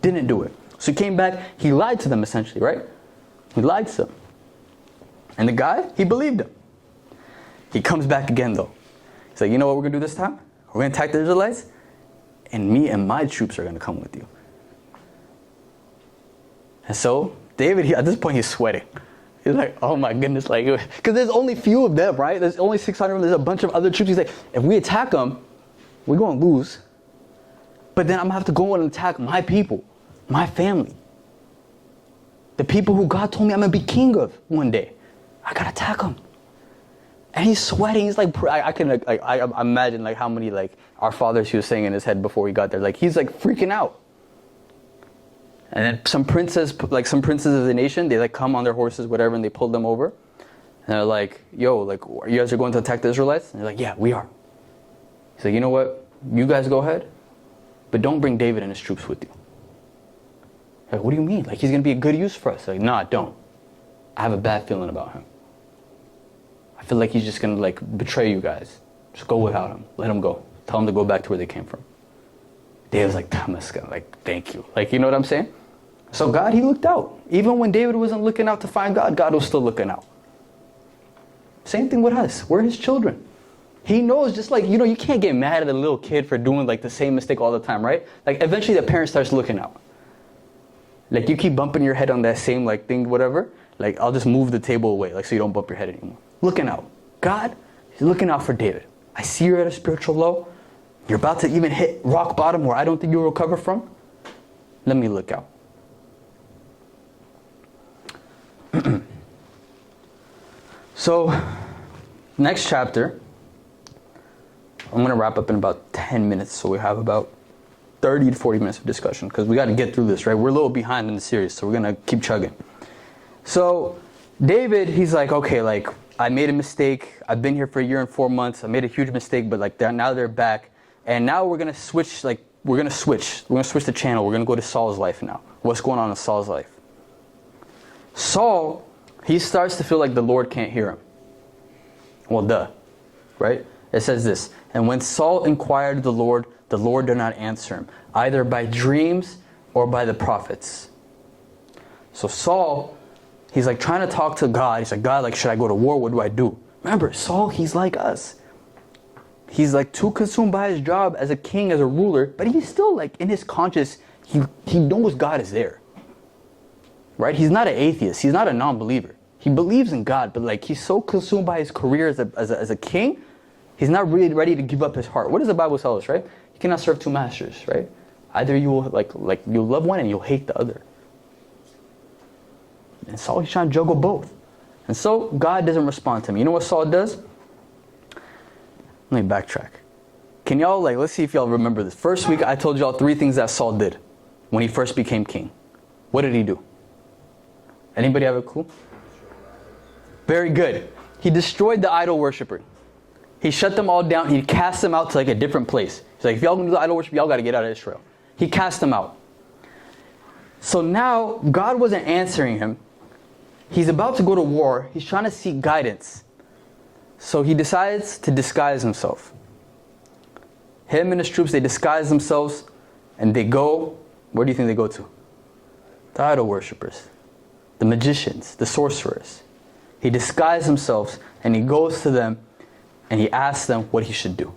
Didn't do it. So he came back, he lied to them essentially, right? He lied to them. And the guy, he believed him. He comes back again though. He's like, you know what we're going to do this time? We're going to attack the Israelites, and me and my troops are going to come with you. And so, David, at this point, he's sweating. He's like, oh my goodness, like, because there's only few of them, right? There's only 600 of them. There's a bunch of other troops. He's like, if we attack them, we're going to lose. But then I'm going to have to go and attack my people, my family. The people who God told me I'm going to be king of one day. I got to attack them. And he's sweating. He's like, I imagine like how many like our fathers he was saying in his head before he got there. Like he's like freaking out. And then some princes of the nation, they like come on their horses, whatever, and they pull them over. And they're like, yo, like you guys are going to attack the Israelites? And they're like, yeah, we are. He's like, you know what? You guys go ahead, but don't bring David and his troops with you. Like, what do you mean? Like he's going to be a good use for us. Like, nah, don't. I have a bad feeling about him. I feel like he's just going to like betray you guys. Just go without him. Let him go. Tell him to go back to where they came from. David's like, Damaska, like, thank you. Like, you know what I'm saying? So God, he looked out. Even when David wasn't looking out to find God, God was still looking out. Same thing with us. We're his children. He knows, just like, you can't get mad at a little kid for doing like the same mistake all the time, right? Like eventually the parent starts looking out. Like you keep bumping your head on that same like thing, whatever. Like I'll just move the table away, like so you don't bump your head anymore. Looking out. God is looking out for David. I see you're at a spiritual low. You're about to even hit rock bottom where I don't think you'll recover from. Let me look out. So, next chapter, I'm going to wrap up in about 10 minutes. So we have about 30 to 40 minutes of discussion because we got to get through this, right? We're a little behind in the series, so we're going to keep chugging. So, David, he's like, okay, like, I made a mistake. I've been here for a year and 4 months. I made a huge mistake, but like now they're back. And now we're going to switch, we're going to switch the channel. We're going to go to Saul's life now. What's going on in Saul's life? Saul, he starts to feel like the Lord can't hear him. Well, duh, right? It says this, and when Saul inquired of the Lord did not answer him, either by dreams or by the prophets. So Saul, he's like trying to talk to God. He's like, God, like, should I go to war? What do I do? Remember, Saul, he's like us. He's like too consumed by his job as a king, as a ruler, but he's still like in his conscience, he knows God is there. Right? He's not an atheist. He's not a non-believer. He believes in God, but like he's so consumed by his career as a king, he's not really ready to give up his heart. What does the Bible tell us, right? You cannot serve two masters, right? Either you will like you'll love one and you'll hate the other. And Saul, he's trying to juggle both. And so God doesn't respond to him. You know what Saul does? Let me backtrack. Can y'all, like, let's see if y'all remember this. First week, I told y'all 3 things that Saul did when he first became king. What did he do? Anybody have a clue? Very good. He destroyed the idol worshiper. He shut them all down. He cast them out to like a different place. He's like, if y'all gonna do the idol worship, y'all got to get out of Israel. He cast them out. So now God wasn't answering him. He's about to go to war. He's trying to seek guidance. So he decides to disguise himself. Him and his troops, they disguise themselves and they go, where do you think they go to? The idol worshippers, the magicians, the sorcerers. He disguises himself and he goes to them and he asks them what he should do.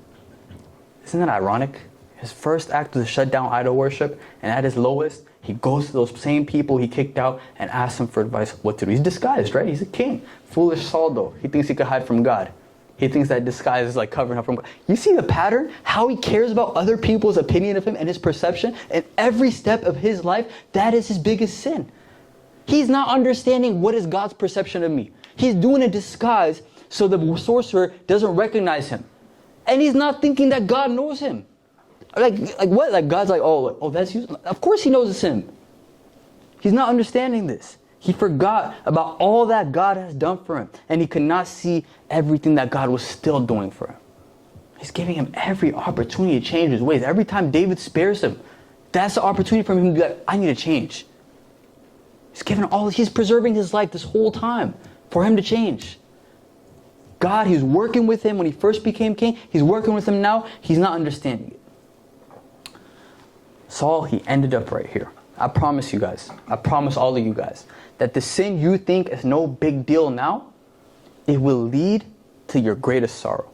Isn't that ironic? His first act was to shut down idol worship, and at his lowest, he goes to those same people he kicked out and asks them for advice what to do. He's disguised, right? He's a king. Foolish Saul, though. He thinks he could hide from God. He thinks that disguise is like covering up from God. You see the pattern? How he cares about other people's opinion of him and his perception? And every step of his life, that is his biggest sin. He's not understanding what is God's perception of me. He's doing a disguise so the sorcerer doesn't recognize him. And he's not thinking that God knows him. Like what? Like God's like, oh, that's you. Of course he knows it's him. He's not understanding this. He forgot about all that God has done for him. And he could not see everything that God was still doing for him. He's giving him every opportunity to change his ways. Every time David spares him, that's the opportunity for him to be like, I need to change. He's preserving his life this whole time for him to change. God, he's working with him when he first became king. He's working with him now. He's not understanding it. Saul, he ended up right here. I promise you guys, I promise all of you guys, that the sin you think is no big deal now, it will lead to your greatest sorrow.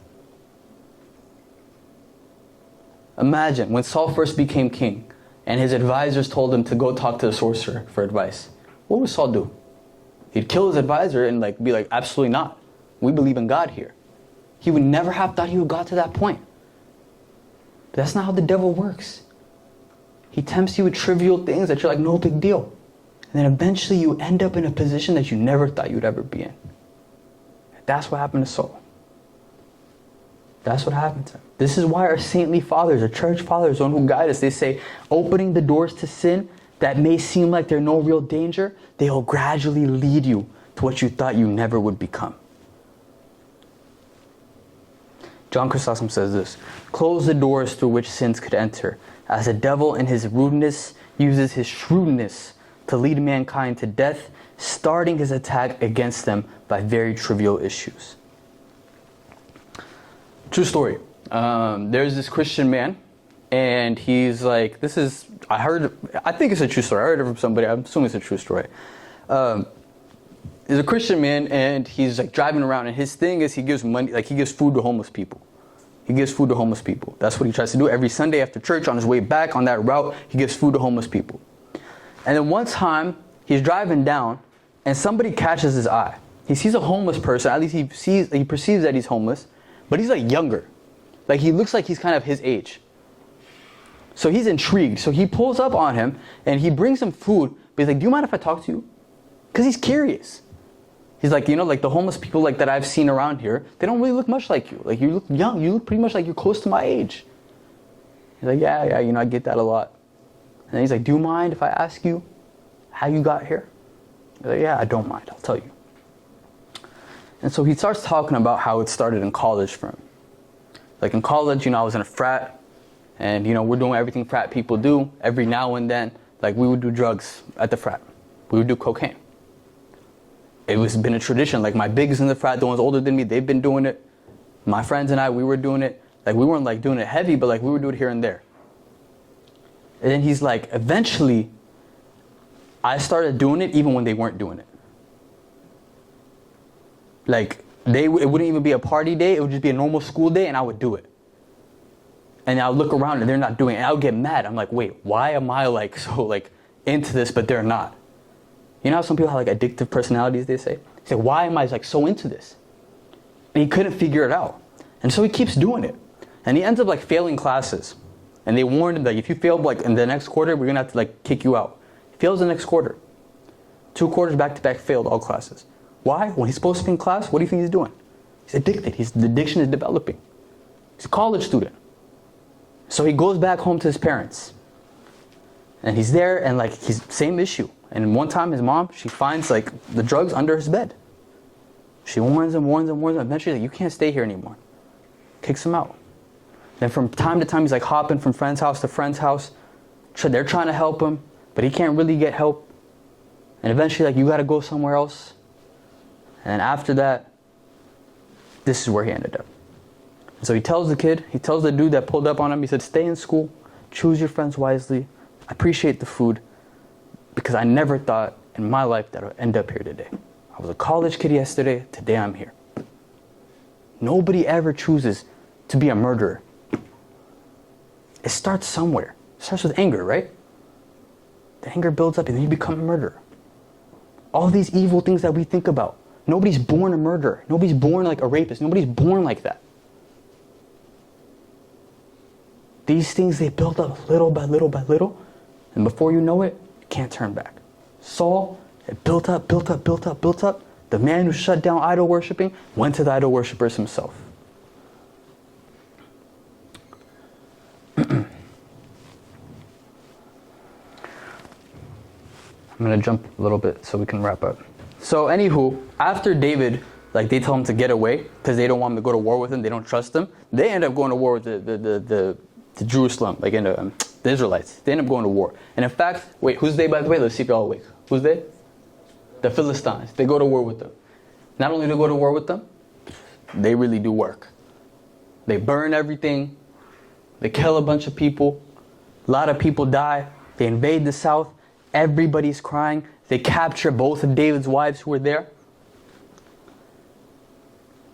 Imagine when Saul first became king and his advisors told him to go talk to the sorcerer for advice. What would Saul do? He'd kill his advisor and be like, absolutely not. We believe in God here. He would never have thought he would got to that point. But that's not how the devil works. He tempts you with trivial things that you're like, no big deal. And then eventually you end up in a position that you never thought you'd ever be in. That's what happened to Saul. That's what happened to him. This is why our saintly fathers, our church fathers, the one who guide us, they say, opening the doors to sin that may seem like they're no real danger, they'll gradually lead you to what you thought you never would become. John Chrysostom says this: close the doors through which sins could enter, as the devil in his rudeness uses his shrewdness to lead mankind to death, starting his attack against them by very trivial issues. True story. There's this Christian man, and he's like, I think it's a true story. I heard it from somebody. I'm assuming it's a true story. He's a Christian man, and he's like driving around, and his thing is he gives money, like he gives food to homeless people. He gives food to homeless people. That's what he tries to do every Sunday after church. On his way back on that route, he gives food to homeless people. And then one time, he's driving down, and somebody catches his eye. He sees a homeless person. At least he perceives that he's homeless, but he's like younger. Like he looks like he's kind of his age. So he's intrigued. So he pulls up on him, and he brings him food. But he's like, "Do you mind if I talk to you?" Because he's curious. He's like, like the homeless people like that I've seen around here, they don't really look much like you. Like you look young. You look pretty much like you're close to my age. He's like, yeah, I get that a lot. And then he's like, "Do you mind if I ask you how you got here?" He's like, "Yeah, I don't mind. I'll tell you." And so he starts talking about how it started in college for him. Like in college, I was in a frat, and we're doing everything frat people do. Every now and then, like we would do drugs at the frat. We would do cocaine. It was been a tradition. Like my bigs in the frat, the ones older than me, they've been doing it. My friends and I, we were doing it. Like we weren't like doing it heavy, but like we would do it here and there. And then he's like, eventually, I started doing it even when they weren't doing it. Like it wouldn't even be a party day. It would just be a normal school day, and I would do it. And I would look around and they're not doing it, and I would get mad. I'm like, wait, why am I like so like into this, but they're not? You know how some people have like addictive personalities, they say? He said, why am I like so into this? And he couldn't figure it out. And so he keeps doing it. And he ends up like failing classes. And they warned him that if you fail like in the next quarter, we're gonna have to like kick you out. He fails the next quarter. 2 quarters back to back, failed all classes. Why? When he's supposed to be in class, what do you think he's doing? He's addicted. The addiction is developing. He's a college student. So he goes back home to his parents. And he's there, and like he's same issue. And one time his mom, she finds like the drugs under his bed. She warns him. Eventually, like, you can't stay here anymore. Kicks him out. Then from time to time, he's like hopping from friend's house to friend's house. They're trying to help him, but he can't really get help. And eventually, like, you got to go somewhere else. And after that, this is where he ended up. And so he tells the dude that pulled up on him, he said, "Stay in school, choose your friends wisely, appreciate the food, because I never thought in my life that I would end up here today. I was a college kid yesterday, today I'm here." Nobody ever chooses to be a murderer. It starts somewhere. It starts with anger, right? The anger builds up and then you become a murderer. All these evil things that we think about. Nobody's born a murderer. Nobody's born like a rapist. Nobody's born like that. These things, they build up little by little by little. And before you know it, you can't turn back. Saul, it built up. The man who shut down idol worshiping went to the idol worshippers himself. I'm going to jump a little bit so we can wrap up. So anywho, after David, like they tell him to get away because they don't want him to go to war with him. They don't trust him. They end up going to war with the Jerusalem, like in the Israelites. They end up going to war. And in fact, wait, who's they by the way? Let's see if you're all awake. Who's they? The Philistines. They go to war with them. Not only do they go to war with them, they really do work. They burn everything. They kill a bunch of people. A lot of people die. They invade the south. Everybody's crying. They capture both of David's wives who were there.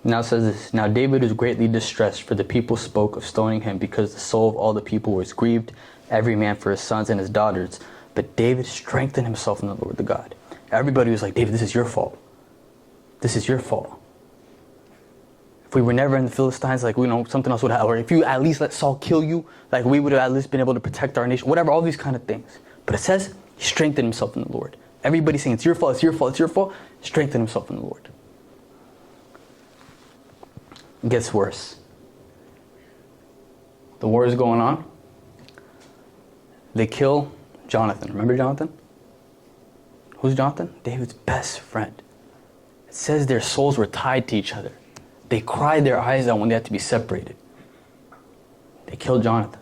Now it says this: "Now David was greatly distressed, for the people spoke of stoning him, because the soul of all the people was grieved, every man for his sons and his daughters. But David strengthened himself in the Lord the God." Everybody was like, "David, this is your fault. This is your fault. If we were never in the Philistines, like, something else would happen. Or if you at least let Saul kill you, like, we would have at least been able to protect our nation." Whatever, all these kind of things. But it says he strengthened himself in the Lord. Everybody's saying, it's your fault, it's your fault, it's your fault. Strengthen himself in the Lord. It gets worse. The war is going on. They kill Jonathan. Remember Jonathan? Who's Jonathan? David's best friend. It says their souls were tied to each other. They cried their eyes out when they had to be separated. They killed Jonathan.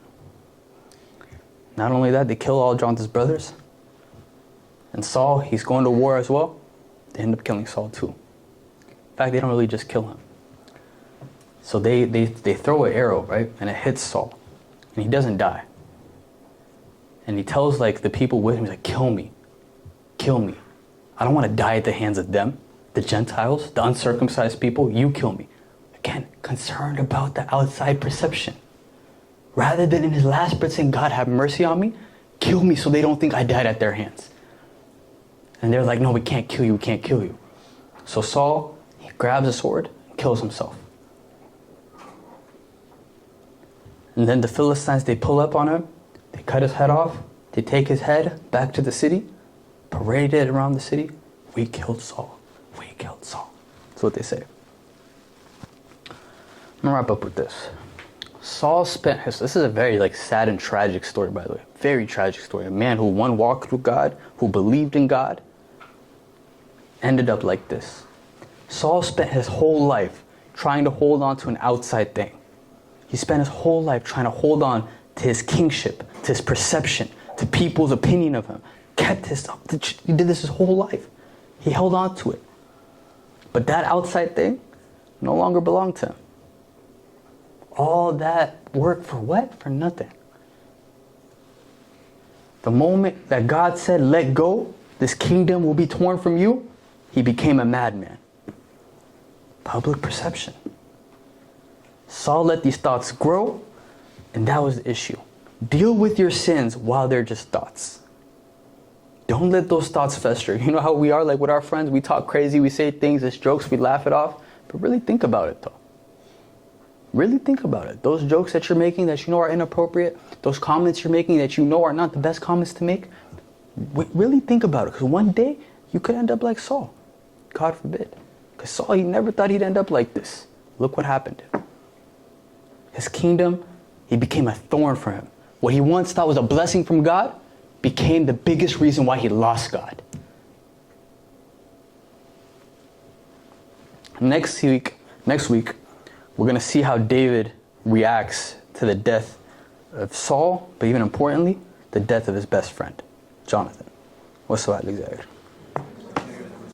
Not only that, they kill all Jonathan's brothers. And Saul, he's going to war as well. They end up killing Saul too. In fact, they don't really just kill him. So they throw an arrow, right? And it hits Saul. And he doesn't die. And he tells like the people with him, he's like, kill me. Kill me. I don't want to die at the hands of them, the Gentiles, the uncircumcised people. You kill me. Again, concerned about the outside perception. Rather than in his last breath saying, God, have mercy on me, kill me so they don't think I died at their hands. And they're like, no, we can't kill you, we can't kill you. So Saul, he grabs a sword and kills himself. And then the Philistines, they pull up on him, they cut his head off, they take his head back to the city, parade it around the city. We killed Saul. We killed Saul. That's what they say. I'm gonna wrap up with this. Saul spent his, this is a very like sad and tragic story, by the way. Very tragic story. A man who one walked with God, who believed in God, ended up like this. Saul spent his whole life trying to hold on to an outside thing. He spent his whole life trying to hold on to his kingship, to his perception, to people's opinion of him. Kept his, he did this his whole life. He held on to it. But that outside thing no longer belonged to him. All that work for what? For nothing. The moment that God said, let go, this kingdom will be torn from you, he became a madman. Public perception. Saul let these thoughts grow, and that was the issue. Deal with your sins while they're just thoughts. Don't let those thoughts fester. You know how we are, like with our friends, we talk crazy, we say things as jokes, we laugh it off, but really think about it though. Really think about it. Those jokes that you're making that you know are inappropriate, those comments you're making that you know are not the best comments to make, really think about it, because one day you could end up like Saul. God forbid. Because Saul, he never thought he'd end up like this. Look what happened. His kingdom, he became a thorn for him. What he once thought was a blessing from God became the biggest reason why he lost God. Next week, we're going to see how David reacts to the death of Saul, but even importantly, the death of his best friend, Jonathan. What's up, Alexander?